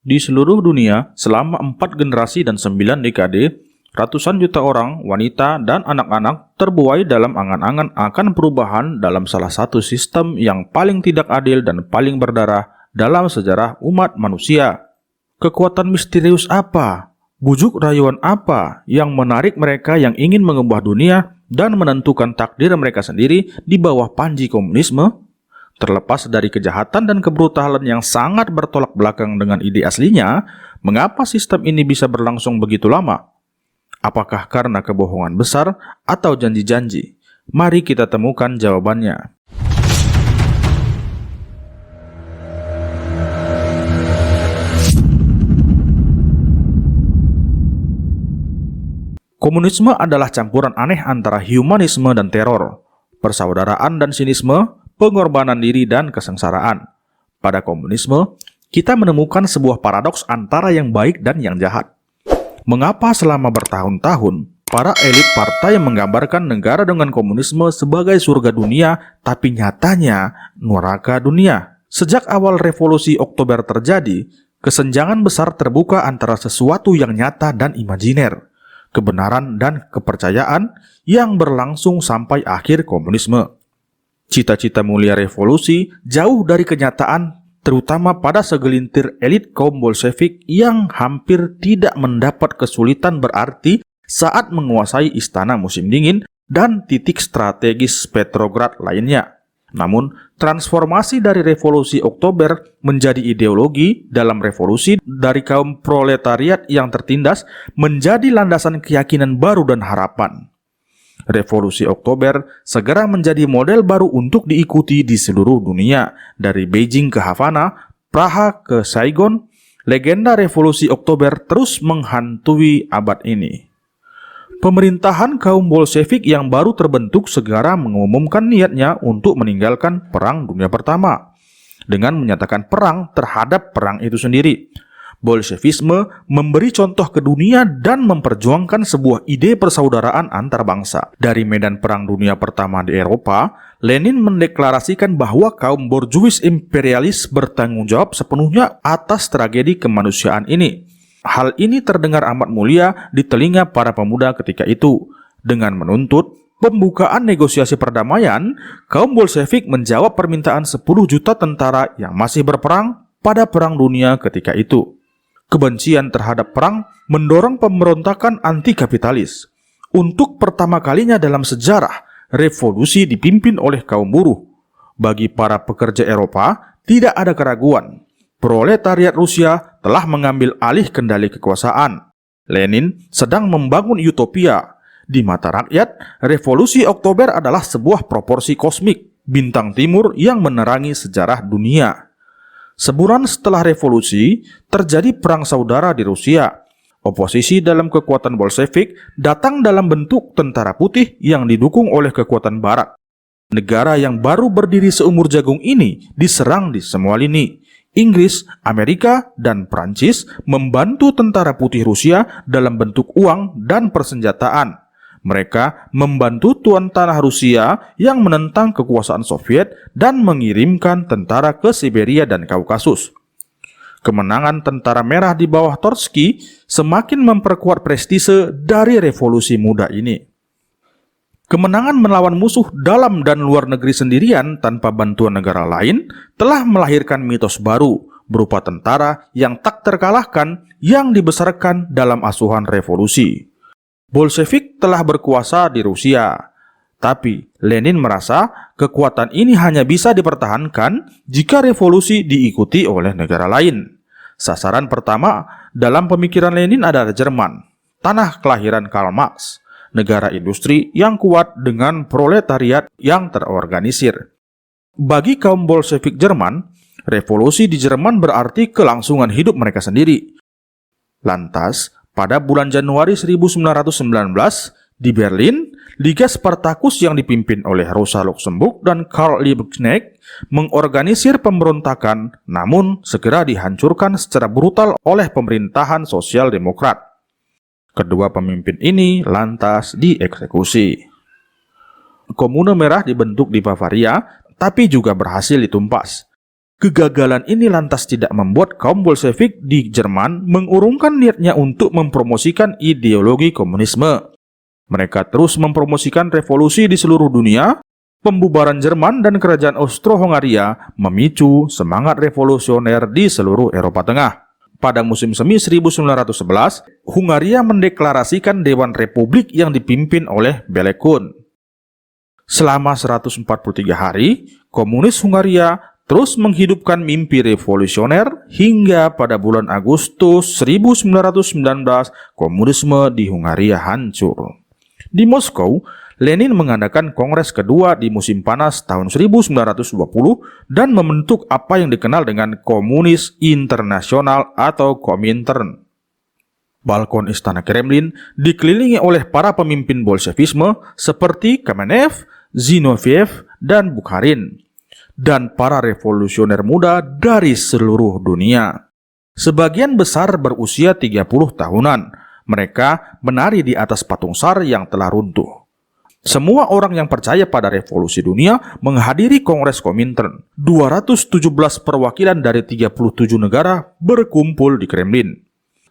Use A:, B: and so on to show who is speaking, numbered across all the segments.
A: Di seluruh dunia, selama 4 generasi dan 9 dekade, ratusan juta orang, wanita, dan anak-anak terbuai dalam angan-angan akan perubahan dalam salah satu sistem yang paling tidak adil dan paling berdarah dalam sejarah umat manusia. Kekuatan misterius apa? Bujuk rayuan apa yang menarik mereka yang ingin mengubah dunia dan menentukan takdir mereka sendiri di bawah panji komunisme? Terlepas dari kejahatan dan kebrutalan yang sangat bertolak belakang dengan ide aslinya, mengapa sistem ini bisa berlangsung begitu lama? Apakah karena kebohongan besar atau janji-janji? Mari kita temukan jawabannya. Komunisme adalah campuran aneh antara humanisme dan teror, persaudaraan dan sinisme, pengorbanan diri dan kesengsaraan. Pada komunisme, kita menemukan sebuah paradoks antara yang baik dan yang jahat. Mengapa selama bertahun-tahun, para elit partai menggambarkan negara dengan komunisme sebagai surga dunia, tapi nyatanya neraka dunia? Sejak awal revolusi Oktober terjadi, kesenjangan besar terbuka antara sesuatu yang nyata dan imajiner, kebenaran dan kepercayaan yang berlangsung sampai akhir komunisme. Cita-cita mulia revolusi jauh dari kenyataan, terutama pada segelintir elit kaum Bolshevik yang hampir tidak mendapat kesulitan berarti saat menguasai istana musim dingin dan titik strategis Petrograd lainnya. Namun, transformasi dari revolusi Oktober menjadi ideologi dalam revolusi dari kaum proletariat yang tertindas menjadi landasan keyakinan baru dan harapan. Revolusi Oktober segera menjadi model baru untuk diikuti di seluruh dunia, dari Beijing ke Havana, Praha ke Saigon. Legenda revolusi Oktober terus menghantui abad ini. Pemerintahan kaum Bolshevik yang baru terbentuk segera mengumumkan niatnya untuk meninggalkan Perang Dunia Pertama dengan menyatakan perang terhadap perang itu sendiri. Bolshevisme memberi contoh ke dunia dan memperjuangkan sebuah ide persaudaraan antar bangsa. Dari medan Perang Dunia Pertama di Eropa, Lenin mendeklarasikan bahwa kaum borjuis imperialis bertanggung jawab sepenuhnya atas tragedi kemanusiaan ini. Hal ini terdengar amat mulia di telinga para pemuda ketika itu. Dengan menuntut pembukaan negosiasi perdamaian, kaum Bolshevik menjawab permintaan 10 juta tentara yang masih berperang pada Perang Dunia ketika itu. Kebencian terhadap perang mendorong pemberontakan anti-kapitalis. Untuk pertama kalinya dalam sejarah, revolusi dipimpin oleh kaum buruh. Bagi para pekerja Eropa, tidak ada keraguan. Proletariat Rusia telah mengambil alih kendali kekuasaan. Lenin sedang membangun utopia. Di mata rakyat, revolusi Oktober adalah sebuah proporsi kosmik, bintang timur yang menerangi sejarah dunia. Sebulan setelah revolusi, terjadi perang saudara di Rusia. Oposisi dalam kekuatan Bolshevik datang dalam bentuk tentara putih yang didukung oleh kekuatan barat. Negara yang baru berdiri seumur jagung ini diserang di semua lini. Inggris, Amerika, dan Prancis membantu tentara putih Rusia dalam bentuk uang dan persenjataan. Mereka membantu tuan tanah Rusia yang menentang kekuasaan Soviet dan mengirimkan tentara ke Siberia dan Kaukasus. Kemenangan tentara merah di bawah Trotsky semakin memperkuat prestise dari revolusi muda ini. Kemenangan melawan musuh dalam dan luar negeri sendirian tanpa bantuan negara lain telah melahirkan mitos baru berupa tentara yang tak terkalahkan yang dibesarkan dalam asuhan revolusi. Bolshevik telah berkuasa di Rusia, tapi Lenin merasa kekuatan ini hanya bisa dipertahankan jika revolusi diikuti oleh negara lain. Sasaran pertama dalam pemikiran Lenin adalah Jerman, tanah kelahiran Karl Marx, negara industri yang kuat dengan proletariat yang terorganisir. Bagi kaum Bolshevik Jerman, revolusi di Jerman berarti kelangsungan hidup mereka sendiri. Lantas, pada bulan Januari 1919, di Berlin, Liga Spartacus yang dipimpin oleh Rosa Luxemburg dan Karl Liebknecht mengorganisir pemberontakan, namun segera dihancurkan secara brutal oleh pemerintahan sosial demokrat. Kedua pemimpin ini lantas dieksekusi. Komune Merah dibentuk di Bavaria, tapi juga berhasil ditumpas. Kegagalan ini lantas tidak membuat kaum Bolshevik di Jerman mengurungkan niatnya untuk mempromosikan ideologi komunisme. Mereka terus mempromosikan revolusi di seluruh dunia. Pembubaran Jerman dan kerajaan Austro-Hongaria memicu semangat revolusioner di seluruh Eropa Tengah. Pada musim semi 1911, Hungaria mendeklarasikan Dewan Republik yang dipimpin oleh Bela Kun. Selama 143 hari, komunis Hungaria terus menghidupkan mimpi revolusioner hingga pada bulan Agustus 1919 komunisme di Hungaria hancur. Di Moskow, Lenin mengadakan kongres kedua di musim panas tahun 1920 dan membentuk apa yang dikenal dengan Komunis Internasional atau Komintern. Balkon Istana Kremlin dikelilingi oleh para pemimpin Bolshevisme seperti Kamenev, Zinoviev, dan Bukharin, dan para revolusioner muda dari seluruh dunia. Sebagian besar berusia 30 tahunan. Mereka menari di atas patung SAR yang telah runtuh. Semua orang yang percaya pada revolusi dunia menghadiri Kongres Komintern. 217 perwakilan dari 37 negara berkumpul di Kremlin.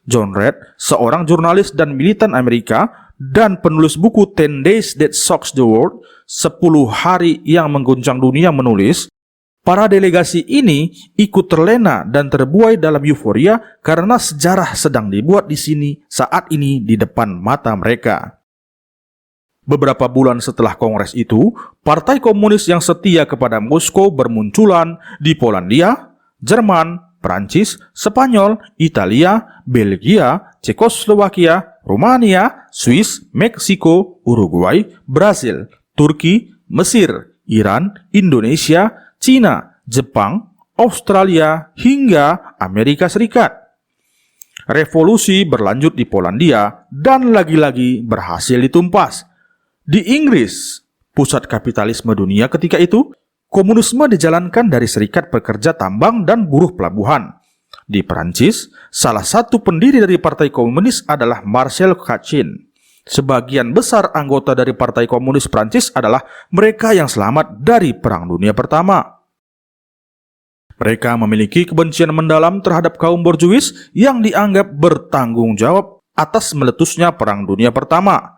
A: John Reed, seorang jurnalis dan militan Amerika dan penulis buku 10 Days That Shocked the World, 10 hari yang mengguncang dunia, menulis, para delegasi ini ikut terlena dan terbuai dalam euforia karena sejarah sedang dibuat di sini saat ini di depan mata mereka. Beberapa bulan setelah kongres itu, partai komunis yang setia kepada Moskow bermunculan di Polandia, Jerman, Prancis, Spanyol, Italia, Belgia, Cekoslowakia, Rumania, Swiss, Meksiko, Uruguay, Brasil, Turki, Mesir, Iran, Indonesia, Cina, Jepang, Australia, hingga Amerika Serikat. Revolusi berlanjut di Polandia dan lagi-lagi berhasil ditumpas. Di Inggris, pusat kapitalisme dunia ketika itu, komunisme dijalankan dari serikat pekerja tambang dan buruh pelabuhan. Di Perancis, salah satu pendiri dari Partai Komunis adalah Marcel Cachin. Sebagian besar anggota dari Partai Komunis Prancis adalah mereka yang selamat dari Perang Dunia Pertama. Mereka memiliki kebencian mendalam terhadap kaum borjuis yang dianggap bertanggung jawab atas meletusnya Perang Dunia Pertama.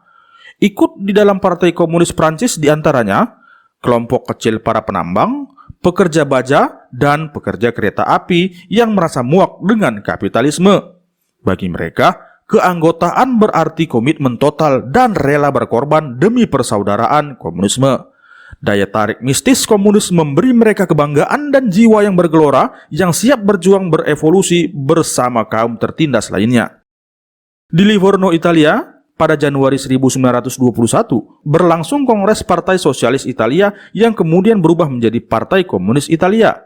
A: Ikut di dalam Partai Komunis Prancis diantaranya kelompok kecil para penambang, pekerja baja, dan pekerja kereta api yang merasa muak dengan kapitalisme. Bagi mereka, keanggotaan berarti komitmen total dan rela berkorban demi persaudaraan komunisme. Daya tarik mistis komunis memberi mereka kebanggaan dan jiwa yang bergelora yang siap berjuang berevolusi bersama kaum tertindas lainnya. Di Livorno, Italia, pada Januari 1921, berlangsung Kongres Partai Sosialis Italia yang kemudian berubah menjadi Partai Komunis Italia.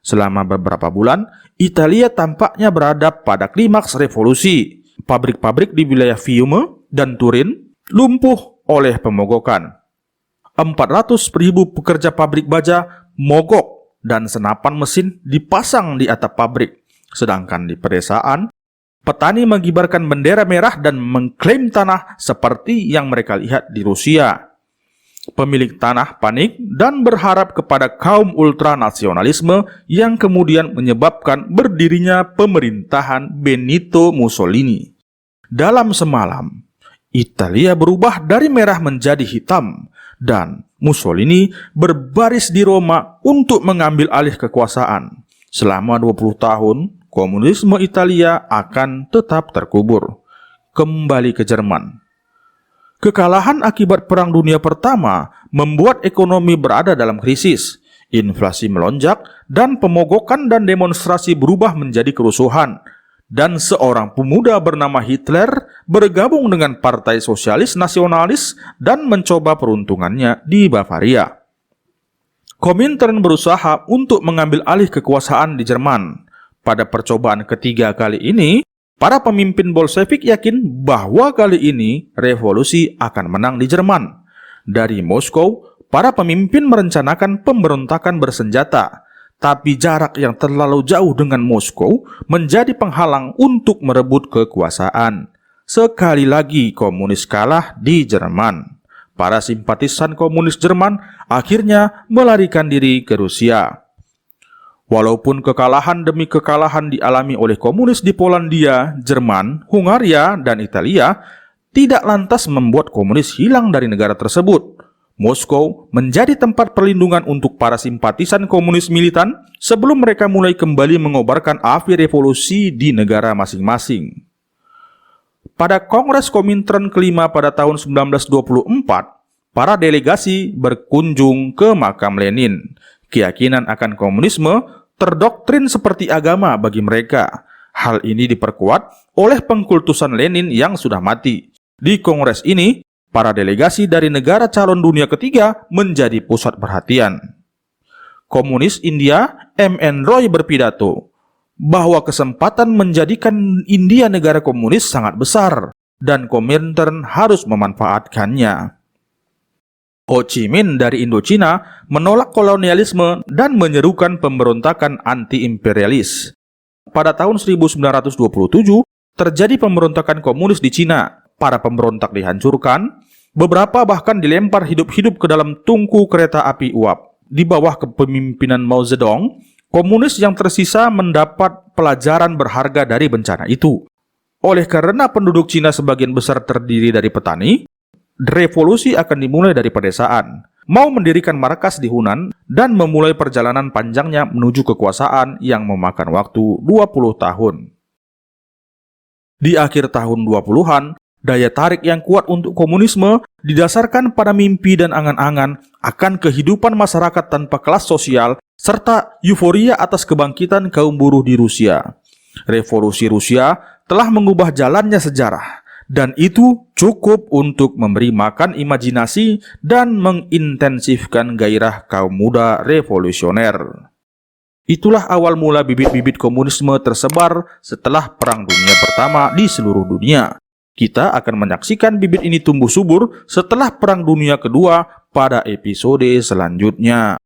A: Selama beberapa bulan, Italia tampaknya berada pada klimaks revolusi. Pabrik-pabrik di wilayah Fiume dan Turin lumpuh oleh pemogokan. 400.000 pekerja pabrik baja mogok dan senapan mesin dipasang di atap pabrik. Sedangkan di pedesaan, petani mengibarkan bendera merah dan mengklaim tanah seperti yang mereka lihat di Rusia. Pemilik tanah panik dan berharap kepada kaum ultranasionalisme yang kemudian menyebabkan berdirinya pemerintahan Benito Mussolini. Dalam semalam, Italia berubah dari merah menjadi hitam dan Mussolini berbaris di Roma untuk mengambil alih kekuasaan. Selama 20 tahun, komunisme Italia akan tetap terkubur. Kembali ke Jerman. Kekalahan akibat Perang Dunia Pertama membuat ekonomi berada dalam krisis. Inflasi melonjak dan pemogokan dan demonstrasi berubah menjadi kerusuhan. Dan seorang pemuda bernama Hitler bergabung dengan Partai Sosialis Nasionalis dan mencoba peruntungannya di Bavaria. Komintern berusaha untuk mengambil alih kekuasaan di Jerman. Pada percobaan ketiga kali ini, para pemimpin Bolshevik yakin bahwa kali ini revolusi akan menang di Jerman. Dari Moskow, para pemimpin merencanakan pemberontakan bersenjata. Tapi jarak yang terlalu jauh dengan Moskow menjadi penghalang untuk merebut kekuasaan. Sekali lagi komunis kalah di Jerman. Para simpatisan komunis Jerman akhirnya melarikan diri ke Rusia. Walaupun kekalahan demi kekalahan dialami oleh komunis di Polandia, Jerman, Hungaria, dan Italia, tidak lantas membuat komunis hilang dari negara tersebut. Moskow menjadi tempat perlindungan untuk para simpatisan komunis militan sebelum mereka mulai kembali mengobarkan api revolusi di negara masing-masing. Pada Kongres Komintern kelima pada tahun 1924, para delegasi berkunjung ke makam Lenin. Keyakinan akan komunisme terdoktrin seperti agama bagi mereka. Hal ini diperkuat oleh pengkultusan Lenin yang sudah mati. Di kongres ini, para delegasi dari negara calon dunia ketiga menjadi pusat perhatian. Komunis India M.N. Roy berpidato bahwa kesempatan menjadikan India negara komunis sangat besar dan Komintern harus memanfaatkannya. Ho Chi Minh dari Indochina menolak kolonialisme dan menyerukan pemberontakan anti-imperialis. Pada tahun 1927, terjadi pemberontakan komunis di Cina. Para pemberontak dihancurkan, beberapa bahkan dilempar hidup-hidup ke dalam tungku kereta api uap. Di bawah kepemimpinan Mao Zedong, komunis yang tersisa mendapat pelajaran berharga dari bencana itu. Oleh karena penduduk Cina sebagian besar terdiri dari petani, revolusi akan dimulai dari pedesaan. Mao mendirikan markas di Hunan dan memulai perjalanan panjangnya menuju kekuasaan yang memakan waktu 20 tahun. Di akhir tahun 20-an, daya tarik yang kuat untuk komunisme didasarkan pada mimpi dan angan-angan akan kehidupan masyarakat tanpa kelas sosial serta euforia atas kebangkitan kaum buruh di Rusia. Revolusi Rusia telah mengubah jalannya sejarah, dan itu cukup untuk memberi makan imajinasi dan mengintensifkan gairah kaum muda revolusioner. Itulah awal mula bibit-bibit komunisme tersebar setelah Perang Dunia Pertama di seluruh dunia. Kita akan menyaksikan bibit ini tumbuh subur setelah Perang Dunia Kedua pada episode selanjutnya.